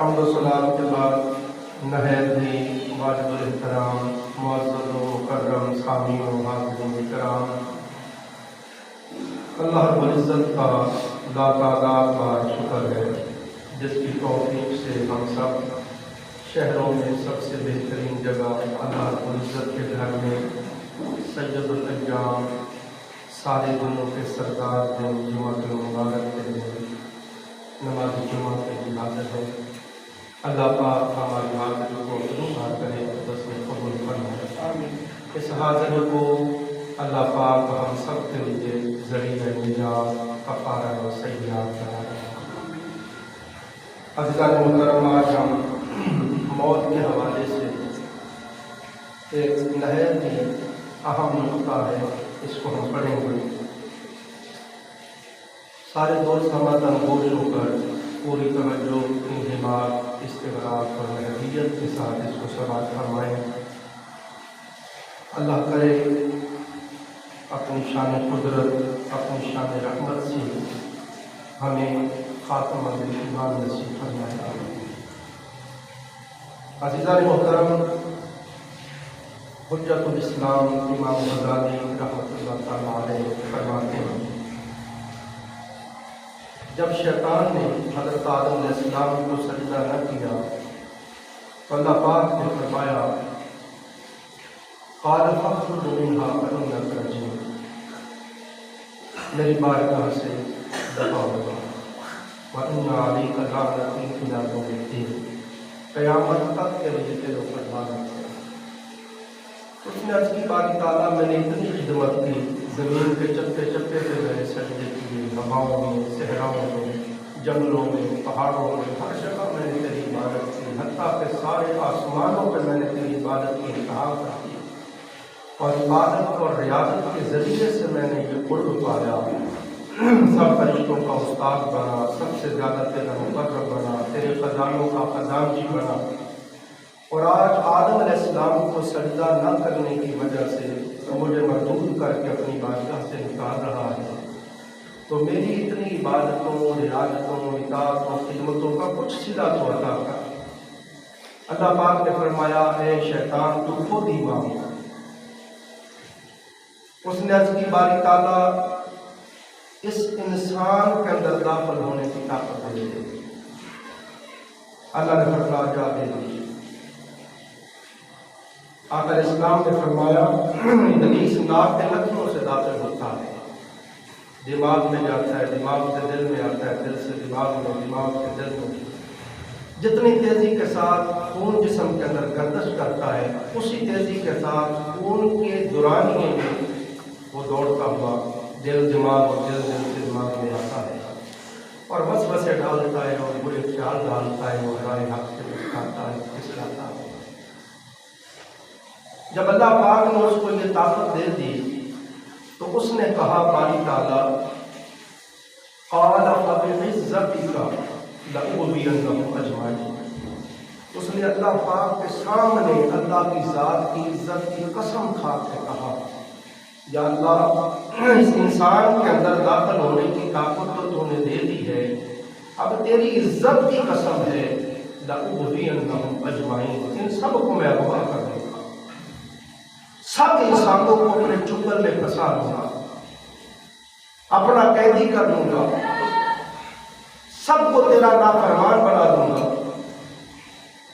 حمد و سلام کے بعد نہایت ہی واجب الاحترام معزز و مکرم سامعین و حاضرین کرام، اللہ رب العزت کا لاتعداد بار شکر ہے جس کی توفیق سے ہم سب شہروں میں سب سے بہترین جگہ اللہ رب العزت کے گھر میں سید الایام سارے دنوں کے سردار دن جمعہ کے مبارک کے دن نماز جمعہ کے لیے حاضر ہے۔ اللہ پاک ہماری حاضری کو قبول کرے، بس میں قبول فرمائے۔ اس حاضری کو اللہ پاک ہم سب کے لیے ذریعہ نجات، کفارہ و سیئات بنائے۔ عزیزان محترم، آج ہم موت کے حوالے سے ایک نہایت ہی اہم نقطہ ہے، اس کو ہم پڑھیں گے۔ سارے دوست ہمارا گوش ہو کر پوری توجہ، انہماک، استغراق اور محبت کے ساتھ اس کو سماعت فرمائیں۔ اللہ کرے اپنی شان قدرت، اپنی شان رحمت سے ہمیں خاتمہ ایمان نصیب فرمائے۔ عزیزان محترم، حجت الاسلام امام غزالی رحمۃ اللہ تعالیٰ علیہ فرماتے ہیں، جب شیطان نے حضرت آدم علیہ السلام کو سجدہ نہ کیا تو اللہ پاک نے فرمایا قال فاخرج منها فإنك رجيم، میری بارگاہ سے دفع ہوگا، وإن عليك لعنتي إلى يوم الدين، قیامت تک کے لیے تیرے اوپر لعنت ہے۔ اس نے عرض کی باری تعالیٰ میں نے اتنی خدمت کی، زمین کے چپے چپے پہ میں نے سجدے کیے، ہواؤں میں، صحراؤں میں، جنگلوں میں، پہاڑوں میں، ہر جگہ میں نے تیری عبادت کی، حتیٰ کہ سارے آسمانوں پہ میں نے تیری عبادت کی انتہا کر دی، اور عبادت اور ریاضت کے ذریعے سے میں نے یہ قرب پایا، سب فرشتوں کا استاد بنا، سب سے زیادہ تیرا مقرب بنا، تیرے خزانوں کا خزانچی بنا، اور آج آدم علیہ السلام کو سجدہ نہ کرنے کی وجہ سے مجھے مردود کر کے اپنی بارگاہ سے نکال رہا ہے، تو میری اتنی عبادتوں، ریاضتوں، اطاعت اور خدمتوں کا کچھ صلہ تو عطا کر۔ اللہ پاک نے فرمایا اے شیطان تو خود ہی مانگ۔ اس نے عرض کی باری تعالیٰ اس انسان کے اندر داخل ہونے کی طاقت دے دے۔ اللہ نے فرمایا جا دے دی۔ آقا اسلام نے فرمایا ابلیس ناک کے لکھنوں سے داخل ہوتا ہے، دماغ میں جاتا ہے، دماغ سے دل میں آتا ہے، دل سے دماغ میں، دماغ سے دل میں۔ جتنی تیزی کے ساتھ خون جسم کے اندر گردش کرتا ہے، اسی تیزی کے ساتھ خون کے دورانیے میں وہ دوڑتا ہوا دل دماغ اور دل سے دماغ میں آتا ہے، اور وسوسے ڈالتا ہے اور برے خیال ڈالتا ہے، اور رائے حق سے بچاتا ہے، پھسلاتا ہے۔ جب اللہ پاک نے اس کو یہ طاقت دے دی تو اس نے کہا باری تعالیٰ قال فبعزتک لأغوینہم اجمعین، اس نے اللہ پاک کے سامنے اللہ کی ذات کی عزت کی قسم کھا کے کہا یا اللہ اس انسان کے اندر داخل ہونے کی طاقت تو نے دے دی ہے، اب تیری عزت کی قسم ہے لأغوینہم اجمعین، ان سب کو میں اغوا کر دوں گا، سب انسانوں کو اپنے چنگل میں پھنسا دوں گا، اپنا قیدی کر دوں گا، سب کو تیرا نافرمان بنا دوں گا،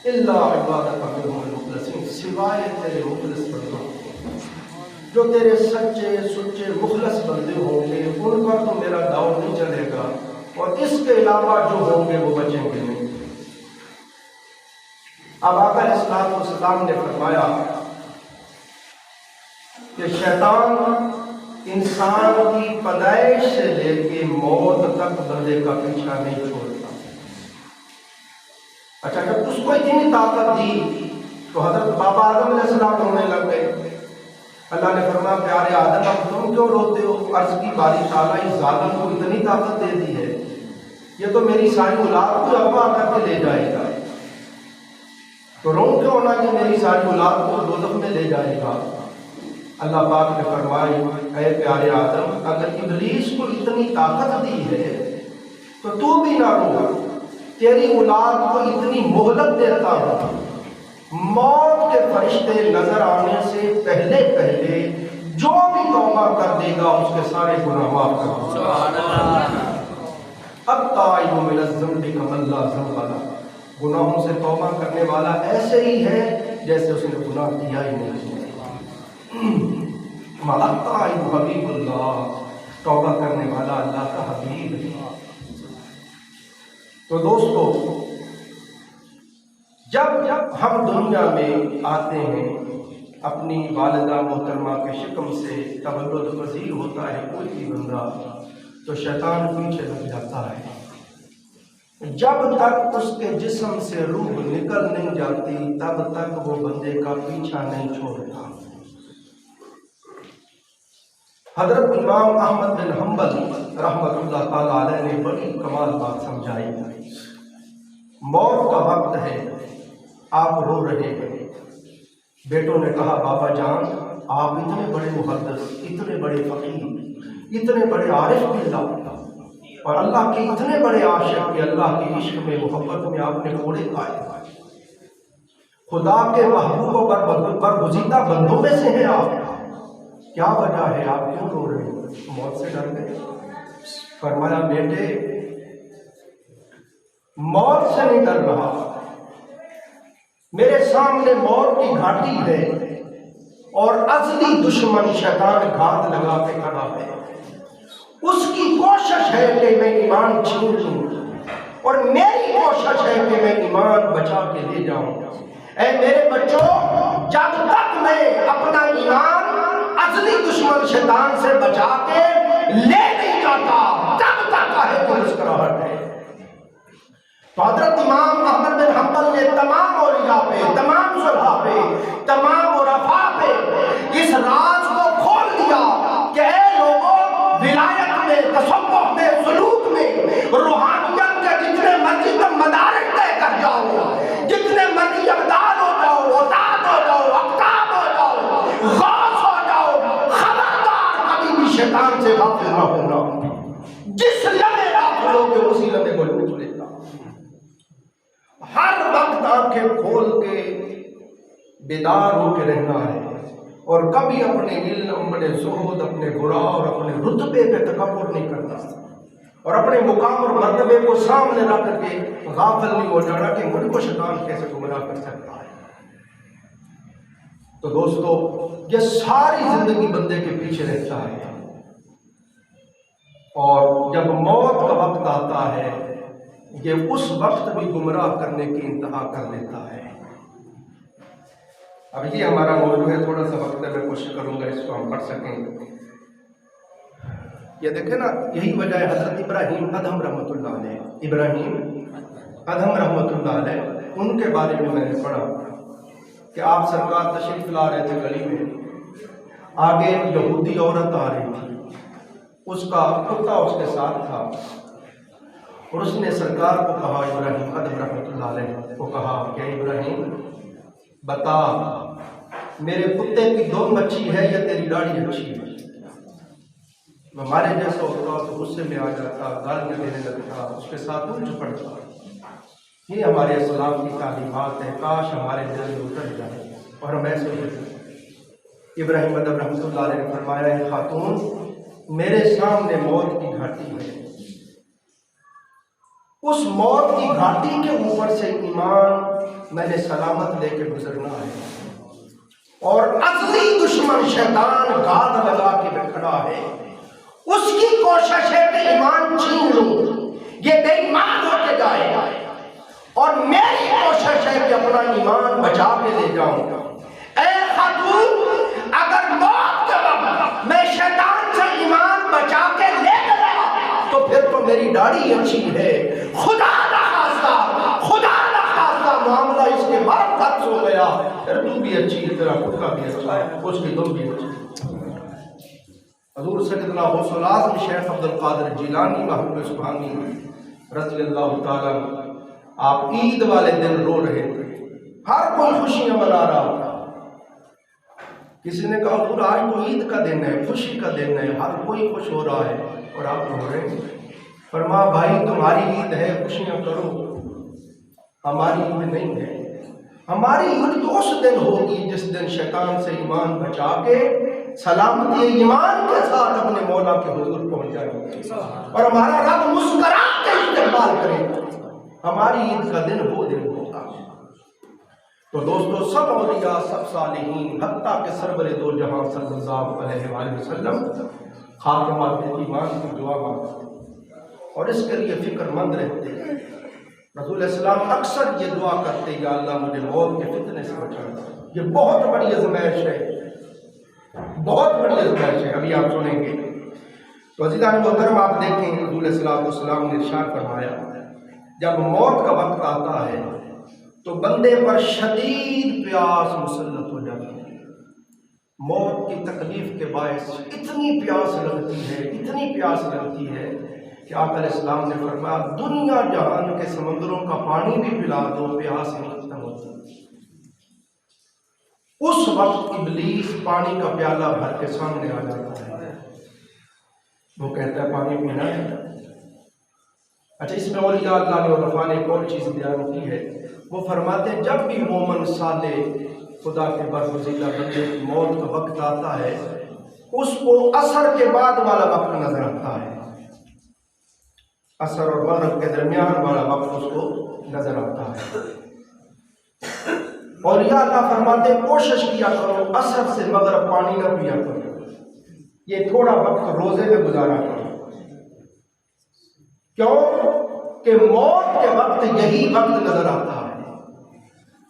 الا عبادک منہم المخلصین، سوائے تیرے مخلص بندوں جو تیرے سچے سچے مخلص بندے ہوں گے، ان پر تو میرا داؤ نہیں چلے گا، اور اس کے علاوہ جو ہوں گے وہ بچیں گے نہیں۔ اب آقا علیہ السلام نے فرمایا کہ شیطان انسان کی پیدائش سے لے کے موت تک بندے کا پیچھا نہیں چھوڑتا۔ اچھا، جب اس کو اتنی طاقت دی تو حضرت بابا آدم علیہ السلام رونے لگ گئے۔ اللہ نے فرمایا پیارے آدم اب تم کیوں روتے ہو؟ عرض کی باری تعالیٰ اس ظالم کو اتنی طاقت دے دی ہے، یہ تو میری ساری اولاد کو اغوا کر کے لے جائے گا، تو رو کیوں ہونا کہ میری ساری اولاد کو دوزخ میں لے جائے گا۔ اللہ پاک نے فرمایا اے پیارے آدم، اگر ابلیس کو اتنی طاقت دی ہے تو بھی نہ رو، تیری اولاد کو اتنی مہلت دیتا ہوں، موت کے فرشتے نظر آنے سے پہلے پہلے جو بھی توبہ کر دے گا اس کے سارے گناہ معاف کر دوں گا۔ التائب من الذنب کمن لا ذنب لہ، گناہوں سے توبہ کرنے والا ایسے ہی ہے جیسے اس نے گناہ کیا ہی نہیں۔ التائب حبیب اللہ، توبہ کرنے والا اللہ کا حبیب ہے۔ تو دوستو، جب ہم دنیا میں آتے ہیں، اپنی والدہ محترمہ کے شکم سے تولد پذیر ہوتا ہے کوئی بھی بندہ، تو شیطان پیچھے لگ جاتا ہے۔ جب تک اس کے جسم سے روح نکل نہیں جاتی تب تک وہ بندے کا پیچھا نہیں چھوڑتا۔ حضرت امام احمد بن حنبل رحمۃ اللہ تعالی علیہ نے بڑی کمال بات سمجھائی۔ موت کا وقت ہے، آپ رو رہے ہیں۔ بیٹوں نے کہا بابا جان، آپ اتنے بڑے محدث، اتنے بڑے فقیر، اتنے بڑے عارف باللہ اور اللہ کے اتنے بڑے عاشق کہ اللہ کے عشق میں محبت میں آپ نے کوڑے کھائے، خدا کے محبوب و برگزیدہ بندوں میں سے ہیں آپ، کیا وجہ ہے، آپ کیوں رو رہے ہیں؟ موت سے ڈر گئے؟ فرمایا بیٹے، موت سے نہیں ڈر رہا، میرے سامنے موت کی گھاٹی ہے اور ازلی دشمن شیطان گھات لگا کے کھڑا ہے، اس کی کوشش ہے کہ میں ایمان چھین لوں اور میری کوشش ہے کہ میں ایمان بچا کے لے جاؤں۔ اے میرے بچوں، جب تک میں اپنا ایمان ازلی دشمن شیطان سے بچا کے لے نہیں جاتا تب تک ہے کہ مسکراہٹ ہے۔ تو حضرت امام احمد بن حنبل نے تمام اولیاء پہ، تمام صلحاء پہ، تمام عرفاء پہ اس راز کو کھول دیا کہ اے لوگوں، ولایت میں، تصوف میں، سلوک میں، روحانیت کے جتنے مرضی تم مدارک طے کر جاؤ، جتنے مرضی ابدال ہو جاؤ، اوتاد ہو جاؤ، اقطاب ہو جاؤ، غوث ہو جاؤ، خبردار کبھی بھی شیطان سے غافل نہ ہونا۔ جس لمحے آپ لوگے اسی لمحے کو لوٹ لے گا۔ ہر وقت آنکھیں کھول کے بیدار ہو کے رہنا ہے اور کبھی اپنے علم، اپنے زہد، اپنے برا اور اپنے رتبے پہ تکبر نہیں کرنا اور اپنے مقام اور مرتبے کو سامنے رکھ کے غافل نہیں ہو جانا کہ مجھ کو شیطان کیسے گمراہ کر سکتا ہے۔ تو دوستو، یہ ساری زندگی بندے کے پیچھے رہتا ہے اور جب موت کا وقت آتا ہے یہ اس وقت بھی گمراہ کرنے کی انتہا کر دیتا ہے۔ اب یہ ہمارا موضوع ہے، تھوڑا سا وقت ہے، میں کوشش کروں گا اس کو ہم پڑھ سکیں۔ یہ دیکھیں نا، یہی وجہ ہے حضرت ابراہیم ادھم رحمۃ اللہ علیہ، ابراہیم ادھم رحمۃ اللہ علیہ، ان کے بارے میں نے پڑھا کہ آپ سرکار تشریف لا رہے تھے گلی میں، آگے ایک یہودی عورت آ رہی تھی، اس کا کتا اس کے ساتھ تھا اور اس نے سرکار کو کہا، ابراہیم ادھم رحمۃ اللہ علیہ کو کہا کہ ابراہیم بتا، میرے کتے کی دم اچھی ہے یا تیری داڑھی اچھی ہے؟ ہمارے جیسا ہوتا تو غصے میں آ جاتا، گالیاں دینے لگتا، اس کے ساتھ الجھ پڑتا۔ یہ ہمارے اسلام کی تعلیمات ہے، کاش ہمارے دل میں اتر جائے اور ہم ایسے ہو جائیں۔ ابراہیم ادھم رحمۃ اللہ علیہ نے فرمایا، ہے خاتون، میرے سامنے موت کی گھاٹی ہے، اس موت کی گھاٹی کے اوپر سے ایمان میں نے سلامت لے کے گزرنا ہے اور اصلی دشمن شیطان گھات لگا کے کھڑا ہے، اس کی کوشش ہے کہ ایمان چھین لوں، یہ بے ایمان ہو کے جائے اور میری کوشش ہے کہ اپنا ایمان بچا کے لے جاؤں۔ اے خاتون، اگر موت کے وقت میں شیطان سے ایمان بچا کے لے گیا تو پھر تو میری داڑھی اچھی ہے، خدا نہ خاصہ معاملہ اس کے بعد حد ہو گیا، پھر تو بھی اچھی ہے، تیرا خود کا بھی اچھا ہے، اس کی دم بھی اچھی ہے۔ حضور سیدنا غوث الاعظم شیخ عبد القادر جیلانی محمود سبحانی رضی اللہ تعالیٰ، آپ عید والے دن رو رہے تھے، ہر کوئی خوشیاں منا رہا تھا۔ کسی نے کہا حضور آج تو عید کا دن ہے، خوشی کا دن ہے، ہر کوئی خوش ہو رہا ہے اور آپ رو رہے ہیں۔ فرمایا بھائی تمہاری عید ہے، خوشیاں کرو، ہماری عید نہیں ہے. ہماری عید تو اس دن ہوگی جس دن شیطان سے ایمان بچا کے سلامتی ایمان کے ساتھ اپنے مولا کے حضور پہنچ جائیں گے اور ہمارا رب مسکرا کے استقبال کرے گا. ہماری عید کا دن وہ دن ہوگا. تو دوستو سب اولیاء سب صالحین حتیٰ کہ سرور دو جہاں صلی اللہ علیہ وآلہ وسلم خاتمہ ایمان کی دعا مانگتے اور اس کے لیے فکر مند رہتے ہیں. رسول اسلام اکثر یہ دعا کرتے یا اللہ مجھے موت کے فتنے سے بچانا. یہ بہت بڑی آزمائش ہے, بہت بڑی آزمائش ہے. ابھی آپ سنیں گے. تو عزیزان محترم آپ دیکھیں رسول السلام نے ارشاد فرمایا جب موت کا وقت آتا ہے تو بندے پر شدید پیاس مسلط ہو جاتی ہے. موت کی تکلیف کے باعث اتنی پیاس لگتی ہے, اتنی پیاس لگتی ہے کہ آقا علیہ السلام نے فرمایا دنیا جہان کے سمندروں کا پانی بھی پلا دو پیاس نہیں ختم ہوتی. اس وقت ابلیس پانی کا پیالہ بھر کے سامنے آ جاتا ہے. وہ کہتا ہے پانی پینا ہے. اچھا اس میں اولیاء اللہ نے اور نے ایک اور چیز بیان کی ہے. وہ فرماتے ہیں جب بھی مومن صالح خدا کے برگزیدہ بندے کی موت کا وقت آتا ہے اس کو عصر کے بعد والا وقت نظر آتا ہے. عصر اور مغرب کے درمیان والا وقت اس کو نظر آتا ہے. اولیاء اللہ فرماتے ہیں کوشش کیا کرو عصر سے مغرب پانی نہ پیا کرو. یہ تھوڑا وقت روزے میں گزارا کرو. کیوں کہ موت کے وقت یہی وقت نظر آتا ہے.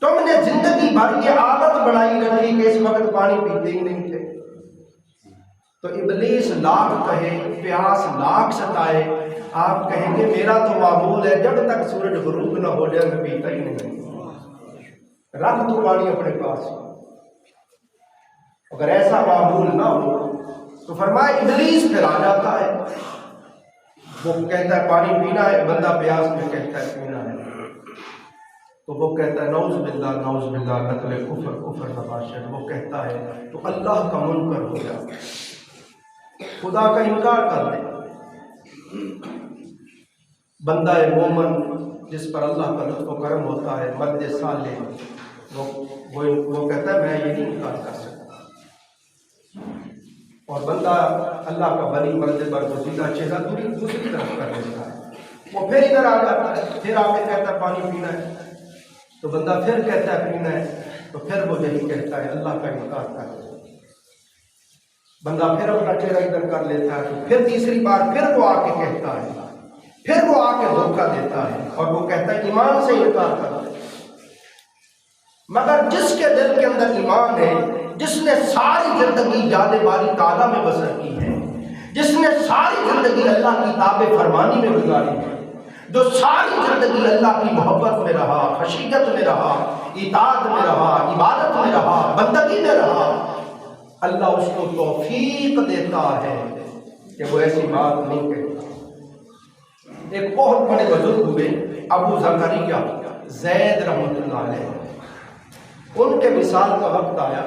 تم نے زندگی بھر یہ عادت بنائی رکھی کہ اس وقت پانی پیتے ہی نہیں تھے. تو ابلیس لاکھ کہے, پیاس لاکھ ستائے, آپ کہیں گے میرا تو معمول ہے جب تک سورج غروب نہ ہو جائے میں پیتا ہی نہیں. رکھ تو پانی اپنے پاس. اگر ایسا معمول نہ ہو تو فرمایا ابلیس پھر آ جاتا ہے. وہ کہتا ہے پانی پینا ہے, بندہ پیاس میں کہتا ہے پینا ہے. تو وہ کہتا ہے نعوذ باللہ نقل کفر نباشر. وہ کہتا ہے تو اللہ کا منکر ہو جا, خدا کا انکار کر دے. بندہ مومن جس پر اللہ کا لطف و کرم ہوتا ہے مرد صالح وہ کہتا ہے میں یہ نہیں انکار کر سکتا. اور بندہ اللہ کا ولی مرد برگزیدہ چہرہ دوسری طرف کر دیتا ہے. وہ پھر ادھر آ جاتا ہے, پھر آ کے کہتا ہے پانی پینا ہے. تو بندہ پھر کہتا ہے پینا ہے. تو پھر وہ یہی کہتا ہے اللہ کا انکار کر. بندہ پھر اپنا چہرہ ادھر کر لیتا ہے. تو پھر تیسری بار پھر وہ آ کے کہتا ہے, پھر وہ آ کے دھوکہ دیتا ہے اور وہ کہتا ہے ایمان سے انکار کرتا ہے. مگر جس کے دل کے اندر ایمان ہے, جس نے ساری زندگی یاد باری تعالیٰ میں بسر کی ہے, جس نے ساری زندگی اللہ کی تابع فرمانی میں گزاری ہے, جو ساری زندگی اللہ کی محبت میں رہا, خشیت میں رہا, اطاعت میں رہا, عبادت میں رہا, بندگی میں رہا, اللہ اس کو توفیق دیتا ہے کہ وہ ایسی بات نہیں کہتا. ایک بہت بڑے بزرگ ہوئے ابو زکریا زید رحمۃ اللہ علیہ. ان کے وصال کا وقت آیا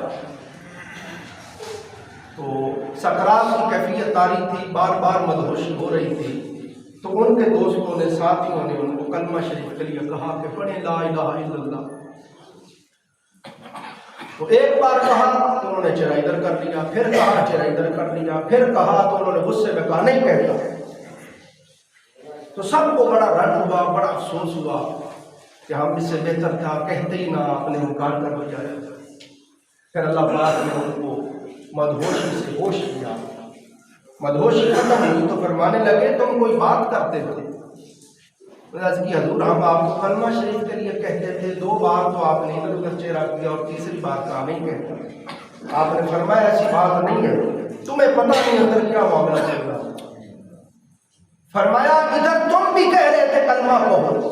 تو سکرات کی کیفیت طاری تھی, بار بار مدہوشی ہو رہی تھی. تو ان کے دوستوں نے, ساتھیوں نے ان کو کلمہ شریف کے لیے کہا کہ پڑھیں لا الہ الا اللہ. تو ایک بار کہا تو انہوں نے چہرہ ادھر کر لیا, پھر کہا چہرہ ادھر کر لیا, پھر کہا تو انہوں نے غصے میں کہا نہیں کہتا. تو سب کو بڑا رنج ہوا, بڑا افسوس ہوا کہ ہم اس سے بہتر تھا کہتے ہی نہ, اپنے انکار کر ہو جائے. پھر اللہ پاک نے ان کو مدہوشی سے ہوش کیا. مدہوشی ختم ہوئی تو فرمانے لگے تم کوئی بات کرتے تھے. کہ حضور ہم آپ کو کلمہ شریف کے لیے کہتے تھے, 2 بار تو آپ نے ادھر ادھر چہرہ کیا اور تیسری بار کہا نہیں کہتا. آپ نے فرمایا ایسی بات نہیں ہے, تمہیں پتہ نہیں اندر کیا معاملہ چل رہا. فرمایا ادھر تم بھی کہہ رہے تھے کلمہ کو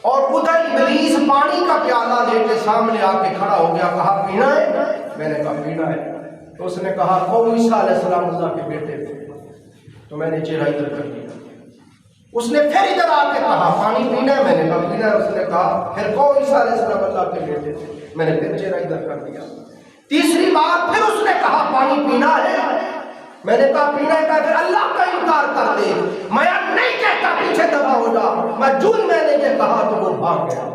اور ادھر ابلیس پانی کا پیالہ لے کے سامنے آ کے کھڑا ہو گیا, کہا پینا ہے. میں نے کہا پینا ہے. تو اس نے کہا وہ عیسیٰ علیہ السلام اللہ کے بیٹے تھے. تو میں نے چہرہ ادھر کر دیا. اس نے پھر ادھر آ کے کہا پانی پینا ہے. میں نے کہا پینا ہے. اس نے کہا پھر وہ عیسیٰ علیہ السلام اللہ کے بیٹے تھے. میں نے پھر چہرہ ادھر کر دیا. تیسری بار پھر اس نے کہا پانی پینا ہے. میں نے کہا پینا ہے پھر اللہ کا انکار کر دے. میں نہیں کہتا پیچھے دبا ہو جا. میں نے یہ کہا تو وہ بھاگ گیا.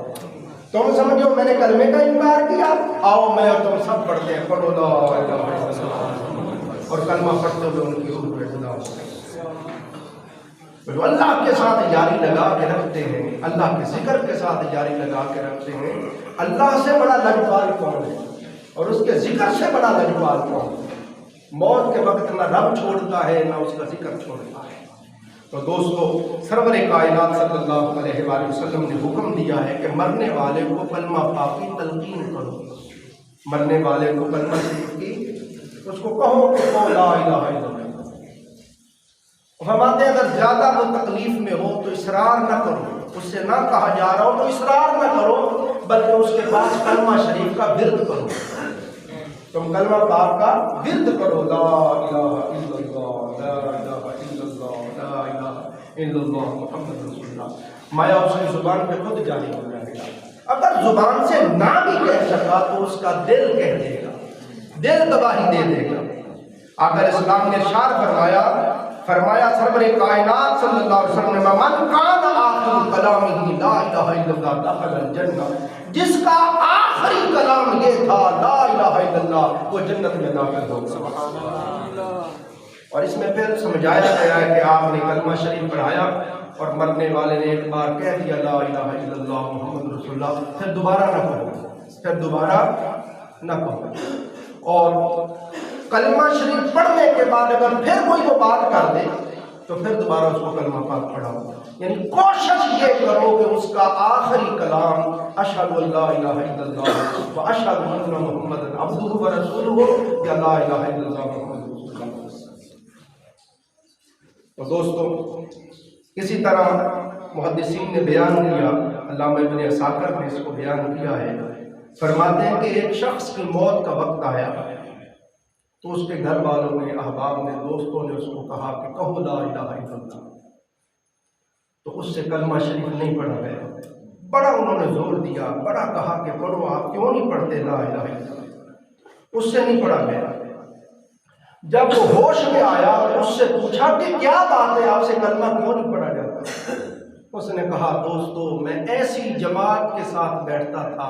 تم سمجھو میں نے کلمے کا انکار کیا. آؤ میں اور تم سب پڑھتے ہیں, پڑھو لا الہ الا اللہ, اور کلمہ پڑھتے ہوئے ان کی روح میں خدا جو اللہ کے ساتھ یاری لگا کے رکھتے ہیں, اللہ کے ذکر کے ساتھ یاری لگا کے رکھتے ہیں. اللہ سے بڑا لجپال کون ہے, اور اس کے ذکر سے بڑا لجپال کون ہے؟ موت کے وقت نہ رب چھوڑتا ہے نہ اس کا ذکر چھوڑتا ہے. تو دوستو, سرور کائنات صلی اللہ علیہ وآلہ وسلم نے حکم دیا ہے کہ مرنے والے کو کلمہ پاک کی تلقین کرو. مرنے والے کو کلمہ شریف کی اس کو کہو کہ لا الہ الا اللہ. فرماتے ہیں اگر زیادہ وہ تکلیف میں ہو تو اصرار نہ کرو, اس سے نہ کہا جا رہا ہو تو اصرار نہ کرو, بلکہ اس کے پاس کلمہ شریف کا ورد کرو. تم کلمہ پاک کا ورد کرو, لا الہ الا اللہ, لا الہ الا اللہ, لا الہ الا اللہ محمد رسول اللہ. مایا اس کی زبان پہ خود جاری ہو جائے گا. اگر زبان سے نہ بھی کہہ سکا تو اس کا دل کہہ دے گا, دل گواہی دے دے گا. آقا اسلام نے ارشاد فرمایا سرور کائنات صلی اللہ علیہ وسلم نے من کان آخر کلامہ لا الہ الا اللہ دخل الجنہ, جس کا آخری کلام یہ تھا لا الہ الا اللہ, وہ جنت میں داخل ہوگا. اور اس میں پھر سمجھایا گیا ہے کہ آپ نے کلمہ شریف پڑھایا اور مرنے والے نے ایک بار کہہ دیا لا الہ الا اللہ محمد رسول اللہ, پھر دوبارہ نہ کہو, پھر دوبارہ نہ کہو. اور کلمہ شریف پڑھنے کے بعد اگر پھر کوئی وہ بات کر دے تو پھر دوبارہ اس کو کلمہ پاک پڑھاؤ. یعنی کوشش یہ کرو کہ اس کا آخری کلام اشہد ان لا الہ الا اللہ و اشہد ان محمد عبدہ و رسولہ یا لا الہ الا اللہ محمد رسول اللہ. تو دوستو, اسی طرح محدثین نے بیان کیا, علامہ ابن عساکر نے اس کو بیان کیا ہے. فرماتے ہیں کہ ایک شخص کی موت کا وقت آیا تو اس کے گھر والوں نے, احباب نے, دوستوں نے اس کو کہا کہ کہو لا الہ الا اللہ. تو اس سے کلمہ شریف نہیں پڑھا گیا. بڑا انہوں نے زور دیا, بڑا کہا کہ پڑھو, آپ کیوں نہیں پڑھتے لا الہ الا اللہ. اس سے نہیں پڑھا گیا. جب وہ ہوش میں آیا تو اس سے پوچھا کہ کیا بات ہے, آپ سے کلمہ کیوں نہیں پڑھا جاتا؟ اس نے کہا دوستو, میں ایسی جماعت کے ساتھ بیٹھتا تھا,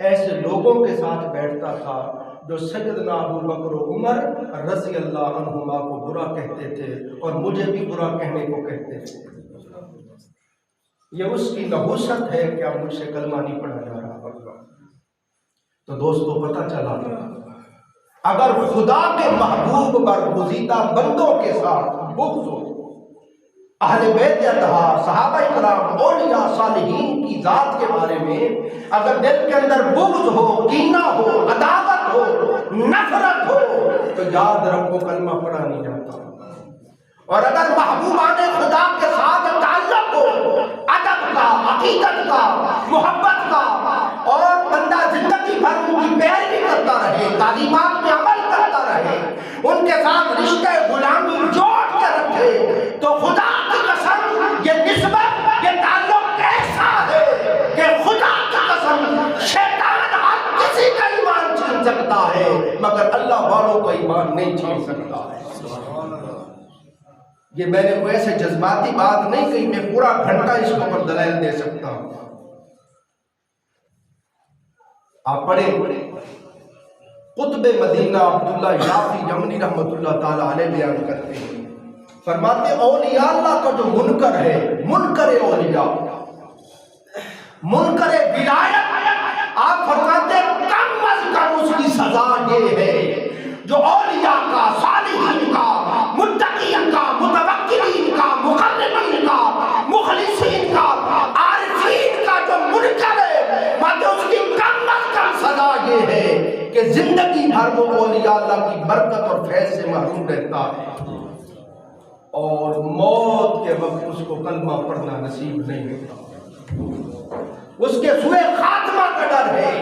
ایسے لوگوں کے ساتھ بیٹھتا تھا جو سیدنا ابو بکر و عمر رضی اللہ عنہما کو برا کہتے تھے اور مجھے بھی برا کہنے کو کہتے تھے. یہ اس کی نحوست ہے کہ اب مجھ سے کلمہ نہیں پڑھا جا رہا. تو دوستو پتہ چلا اگر خدا کے محبوب برگزیدہ بندوں کے ساتھ بغض ہو, اہل بیت اطہار, صحابہ کرام, اولیاء, صالحین کی ذات کے بارے میں اگر دل کے اندر بغض ہو, کینہ ہو, عداوت ہو, نفرت ہو, تو یاد رکھو کلمہ پڑھا نہیں جاتا. اور اگر محبوبان خدا کے ساتھ تعلق ہو, ادب کا, عقیدت کا, محبت کا, اور بندہ زندگی بھر ان کی پیروی کرتا رہے, تعلیمات میں عمل کرتا رہے, ان کے ساتھ رشتے غلامی جوڑ کے رکھے, تو خدا کی قسم یہ نسبت, یہ تعلق ایسا ہے کہ خدا کی قسم شیطان ہر کسی کا ایمان چھین سکتا ہے مگر اللہ والوں کا ایمان نہیں چھین سکتا ہے. یہ میں نے کوئی ایسے جذباتی بات نہیں کہی, میں پورا گھنٹہ اس کے اوپر دلائل دے سکتا ہوں. آپ پڑھیں, قطب مدینہ عبداللہ یافی یمنی رحمۃ اللہ تعالی علیہ بیان کرتے ہیں, فرماتے اولیاء اللہ کا جو منکر ہے, منکر اولیاء, منکر ولایت, آپ فرماتے کم از کم اس کی سزا یہ ہے جو اولیاء کا, صالحین کا, متقین کا, متوکلین کا, مقربین کا, مخلصین کا, عارفین کا جو منکر ہے, مگر اس کی کم از کم سزا یہ ہے کہ زندگی بھر وہ اولیاء اللہ کی برکت اور فیض سے محروم رہتا ہے اور موت کے وقت اس کو کلمہ پڑھنا نصیب نہیں ہوتا. اس کے سوئے خاتمہ کا ڈر ہے.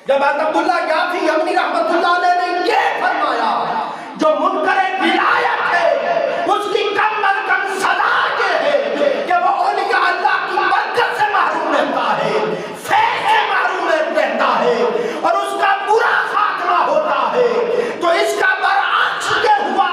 جب عبداللہ یافی یمنی رحمۃ اللہ علیہ نے یہ فرمایا جو منکر ولایت ہے اس کی کم از کم سزا یہ ہے کہ وہ اولیاء اللہ کی برکت سے محروم رہتا ہے, فیض سے محروم رہتا ہے, اور اس کا برا خاتمہ ہوتا ہے. تو اس کا برعکس یہ ہوا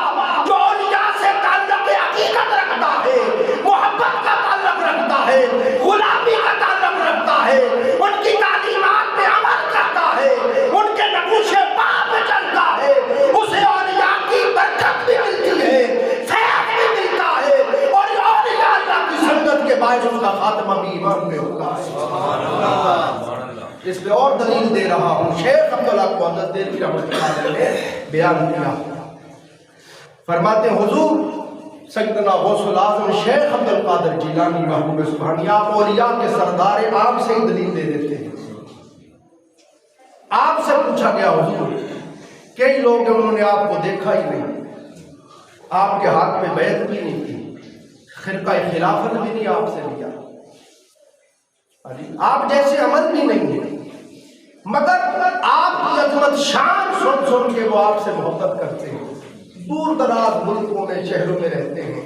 دلیل دے رہا ہوں۔ شیخ عبدالحق محدث دہلوی رحمۃ اللہ علیہ نے بیان کیا، فرماتے ہیں حضور سیدنا غوث الاعظم شیخ عبد القادر جیلانی محبوب سبحانی، آپ اولیاء کے سردار ہیں، آپ سے ہی دلیل دے دیتے ہیں۔ آپ سے پوچھا گیا حضور، کئی لوگ ہیں انہوں نے آپ کو دیکھا ہی نہیں، آپ کے ہاتھ میں بیعت بھی نہیں کی، خرقہ خلافت بھی نہیں آپ سے لیا، آپ جیسے عمل بھی نہیں ہے، مگر آپ کی عظمت شان سن سن کے وہ آپ سے محبت کرتے ہیں، دور دراز ملکوں میں شہروں میں رہتے ہیں،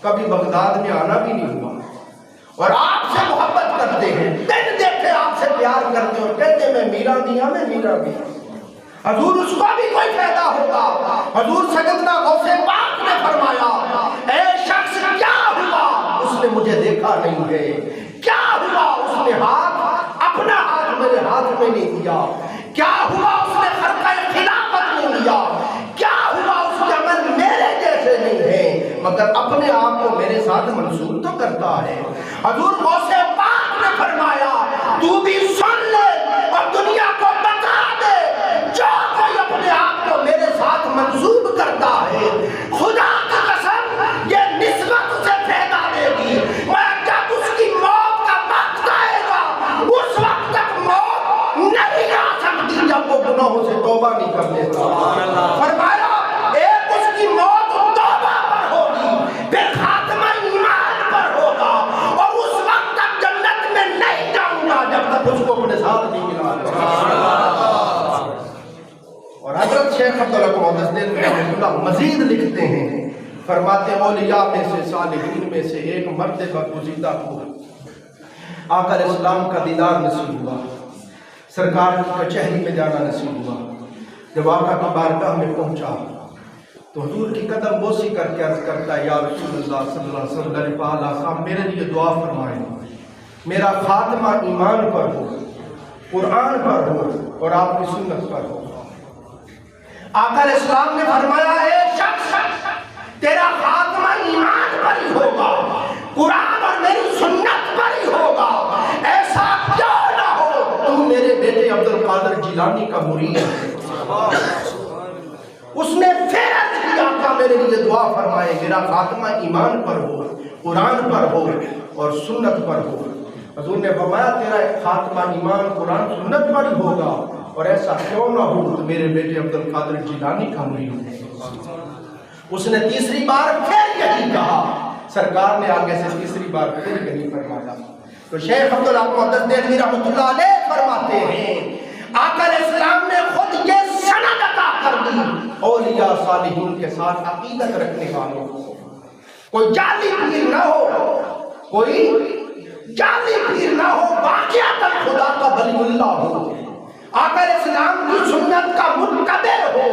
کبھی بغداد میں آنا بھی نہیں ہوا، اور آپ سے محبت کرتے ہیں، دن دیکھتے آپ سے پیار کرتے ہیں، اور کہتے ہیں میں میرا دیا میں میرا دیا۔ حضور اس کو بھی کوئی فائدہ ہوگا؟ حضور سیدنا غوث پاک نے فرمایا اے شخص کیا ہوا؟ اس نے مجھے دیکھا نہیں ہے، کیا ہوا؟ اس نے اپنا ہاتھ میرے ہاتھ میں نہیں دیا، کیا ہوا؟ اس نے خرقہ خلافت نہیں لیا، کیا ہوا؟ اس کے عمل میرے جیسے نہیں ہے، مگر اپنے آپ کو میرے ساتھ منسوب تو کرتا ہے۔ حضور غوث پاک نے فرمایا تو بھی سن لے اور دنیا کو بتا دے، جو کوئی اپنے آپ کو میرے ساتھ منسوب کرتا ہے، خدا کی قسم یہ نسبت اسے فائدہ دے گی، میں جب اس کی موت کا وقت آئے گا اس وقت تک موت نہیں آ سکتی جب وہ گناہوں سے توبہ نہیں کر لیتا۔ فرمایا ایک اس کی موت توبہ پر ہوگی، پھر خاتمہ ایمان پر ہوگا، اور اس وقت تک جنت میں نہیں جاؤں گا جب تک اس کو اپنے ساتھ نہیں ملا۔ اور حضرت شیخ عبدالحق محدث دہلوی رحمۃ اللہ مزید لکھتے ہیں، فرماتے ہیں اولیاء میں سے صالحین میں سے ایک مرد برگزیدہ کو آقا علیہ السلام کا دیدار نصیب ہوا، سرکار کی کچہری میں جانا نصیب ہوا۔ جب آقا کی بارگاہ میں پہنچا تو حضور کی قدم بوسی کر کے عرض کرتا ہے یا رسول اللہ صلی اللہ علیہ وسلم صاحب میرے لیے دعا فرمائیں، میرا خاتمہ ایمان پر ہو، قرآن پر ہو اور آپ کی سنت پر ہو۔ آقا علیہ السلام نے فرمایا اے شخص تیرا خاتمہ ایمان پر ہی ہوگا، قرآن اور میری سنت پر ہی ہوگا، ایسا کیوں نہ ہو تم میرے بیٹے عبد القادر جیلانی کا مرید ہے۔ اس نے پھر عرض کی آقا میرے لیے دعا فرمائے میرا خاتمہ ایمان پر ہو، قرآن پر ہو اور سنت پر ہو۔ حضور نے فرمایا تیرا خاتمہ ایمان قرآن سنت پر ہی ہوگا، اور ایسا کیوں نہ ہو تو میرے بیٹے عبد القادر جیلانی کا مرید ہے۔ اس نے تیسری بار پھر یہی کہا، سرکار نے آگے سے تیسری بار پھر یہی فرمایا۔ تو شیخ عبدالحق محدث دہلوی رحمۃ اللہ علیہ فرماتے ہیں آقا علیہ السلام نے خود یہ سند عطا کر دی اولیاء صالحین کے ساتھ عقیدت رکھنے والوں کو، کوئی جعلی پیر نہ ہو، کوئی جعلی پیر نہ ہو، واقعتاً خدا کا ولی اللہ ہو، آقا علیہ السلام کی سنت کا متبع ہو،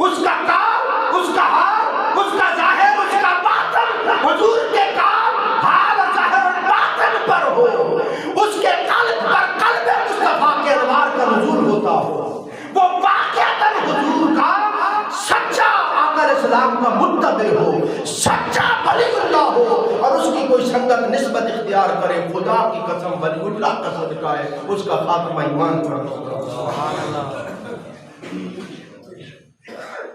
اس کا کام، اس کا حال، اس کا ظاہر، اس کا باطن حضور کے کام، حال، ظاہر اور باطن پر ہو، اس کے قلب پر قلب مصطفیٰ کے انوار کا نزول ہوتا ہو، وہ واقعتاً حضور کا سچا آقا علیہ السلام کا متبع ہو، سچا ولی اللہ ہو، اور اس کی کوئی سنگت نسبت اختیار کرے، خدا کی قسم ولی اللہ کا صدقہ ہے اس کا خاتمہ ایمان پر ہوگا۔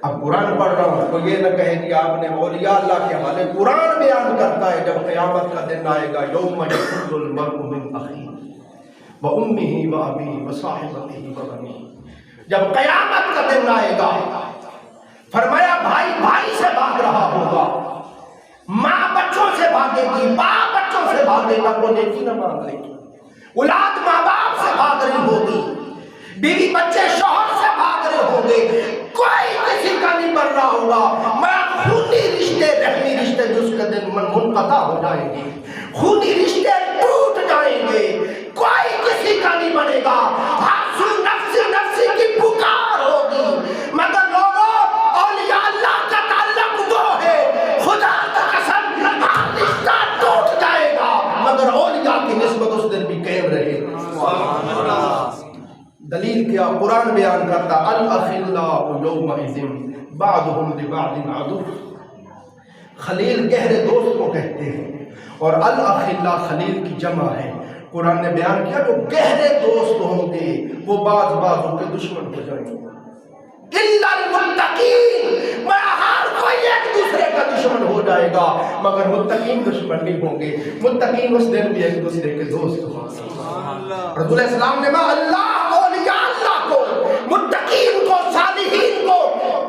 اب قرآن پڑھ رہا ہوں تو یہ نہ کہے کہ آپ نے اولیاء اللہ کے حوالے، قرآن بیان کرتا ہے جب قیامت کا دن آئے گا یوم یفر المرء من اخیہ وامہ وابیہ وصاحبتہ وبنیہ، جب قیامت کا دن آئے گا فرمایا بھائی بھائی سے بھاگ رہا ہوگا، ماں بچوں سے بھاگے گی، باپ بچوں سے بھاگے گا، وہ نیکی نہ مانگ لے گی، اولاد ماں باپ سے بھاگ رہی ہوگی، بیوی بچے شوہر سے بھاگ رہے ہوں گے، کوئی کسی کا نہیں بن رہا ہوگا، میں خونی رشتے رحمی رشتے جو اس کے دن منقطع ہو جائیں گے، خونی رشتے ٹوٹ جائیں گے، کوئی کسی کا نہیں بنے گا، حاسو نفسی نفسی کی پکار ہوگی، مگر لوگوں اولیاء اللہ کا تعلق وہ ہے، خدا کا قسم ہر رشتہ ٹوٹ جائے گا مگر اولیاء کی نسبت اس دن بھی قائم رہے گی۔ دلیل کیا؟ قرآن بیان کرتا الاخلاء یومئذ بعضهم لبعض عدو، خلیل گہرے دوست کو کہتے ہیں، اور الاخلاء خلیل کی جمع ہے۔ قرآن نے بیان کیا جو گہرے دوست ہوں گے وہ بعض ان کے دشمن ہو جائیں گے. الا المتقین، میں ہر کوئی ایک دوسرے کا دشمن ہو جائے گا مگر متقین دشمن نہیں ہوں گے. متقین اس دن بھی ایک دوسرے کے دوست ہوں گے. رسول اسلام نے کہا اللہ اولیاء اللہ کو، متقین کو، صالحین کو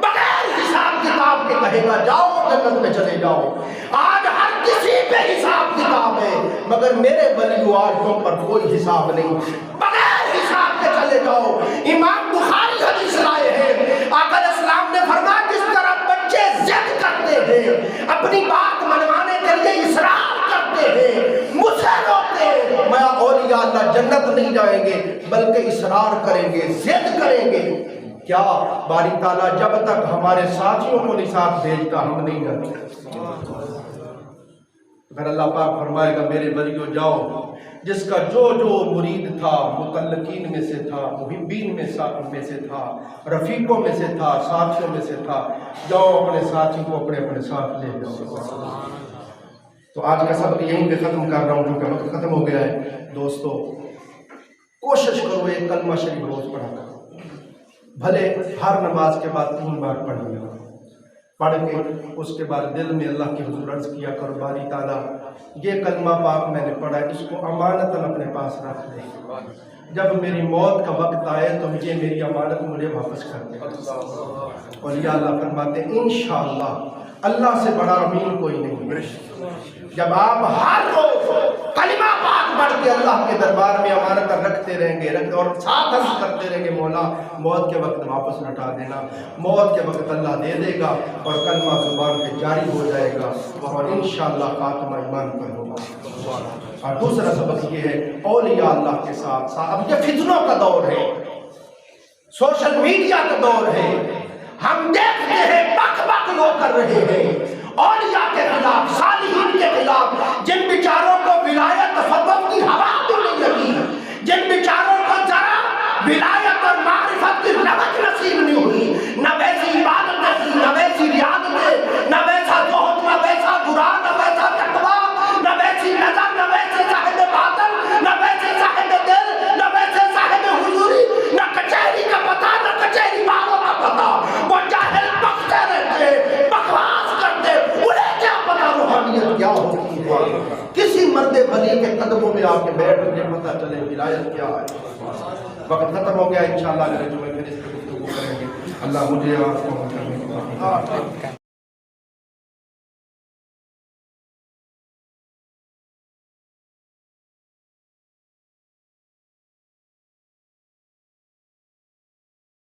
بغیر حساب کتاب کے کہے گا جاؤ جنت میں چلے جاؤ. آج ہر کسی پہ حساب کتاب ہے مگر میرے ولیو آج تم پر کوئی حساب نہیں، بغیر حساب کے چلے جاؤ. امام بخاری حدیث لائے ہیں، آقا اسلام نے فرمایا جس طرح بچے ضد کرتے ہیں، اپنی بات منوانے کے لیے اصرار کرتے ہیں، مجھے روتے ہیں، میں اولیاء اللہ جنت نہیں جائیں گے بلکہ اصرار کریں گے، ضد کریں گے. کیا باری تعالیٰ جب تک ہمارے ساتھیوں کو نہیں ساتھ بھیجتا ہم نہیں جاتے. اگر اللہ پاک فرمائے گا میرے ولیو جاؤ، جس کا جو مرید تھا متعلقین میں سے تھا، محبین میں سے تھا، رفیقوں میں سے تھا، ساتھیوں میں سے تھا، جاؤ اپنے ساتھی کو اپنے ساتھ لے جاؤ. تو آج کا سبق یہیں پہ ختم کر رہا ہوں کیونکہ وقت ختم ہو گیا ہے. دوستو کوشش کرو ایک کلمہ شریف روز پڑھا کرو، بھلے ہر نماز کے بعد 3 بار پڑھ لیا، پڑھ کے اس کے بعد دل میں اللہ کی حضور عرض کیا کرو باری تعالیٰ یہ کلمہ پاک میں نے پڑھا اس کو امانتاً اپنے پاس رکھ دے، جب میری موت کا وقت آئے تو یہ میری امانت مجھے واپس کر دے. اور یا اللہ فرماتے ہیں انشاءاللہ اللہ سے بڑا امین کوئی نہیں. جب آپ ہر روز کلمہ پاک پڑھ کے اللہ کے دربار میں امانت رکھتے رہیں گے اور ساتھ عرض کرتے رہیں گے مولا موت کے وقت واپس لوٹا دینا، موت کے وقت اللہ دے دے گا اور کلمہ زبان پہ جاری ہو جائے گا اور انشاءاللہ خاتمہ ایمان پر ہوگا. اور دوسرا سبق یہ ہے اولیاء اللہ کے ساتھ اب یہ فتنوں کا دور ہے، سوشل میڈیا کا دور ہے، ہم دیکھتے ہیں بک لوگ کر رہے ہیں اولیاء کے خلاف، صالحین کے خلاف، جن بیچاروں کو ولایت فتوہ کی ہوا بھی نہیں لگی، جن بیچاروں کو ذرا ولایت اور معرفت کی رغبت نصیب نہیں ہوئی، نہ ویسی عبادت نصیب، نہ ویسی ریاضت، نہ ویسا زہد، نہ ویسا قرآن، نہ ویسا تقویٰ، نہ ویسی نظر، نہ ویسے صاحب باطن، نہ ویسے صاحب دل، نہ ویسے صاحب حضوری، نہ کچہری کا پتہ، نہ کچہری والوں کا پتہ. وہ جاہل بکتے رہتے، بکواس کرتے، انہیں کیا پتہ روحانیت کیا ہوتی ہے. کسی مرد ولی کے قدموں میں آ کے بیٹھ کے پتہ چلے ولایت کیا ہے. وقت ختم ہو گیا، انشاءاللہ اگلے جمعے پھر اس پہ گفتگو کریں گے. اللہ مجھے آپ کو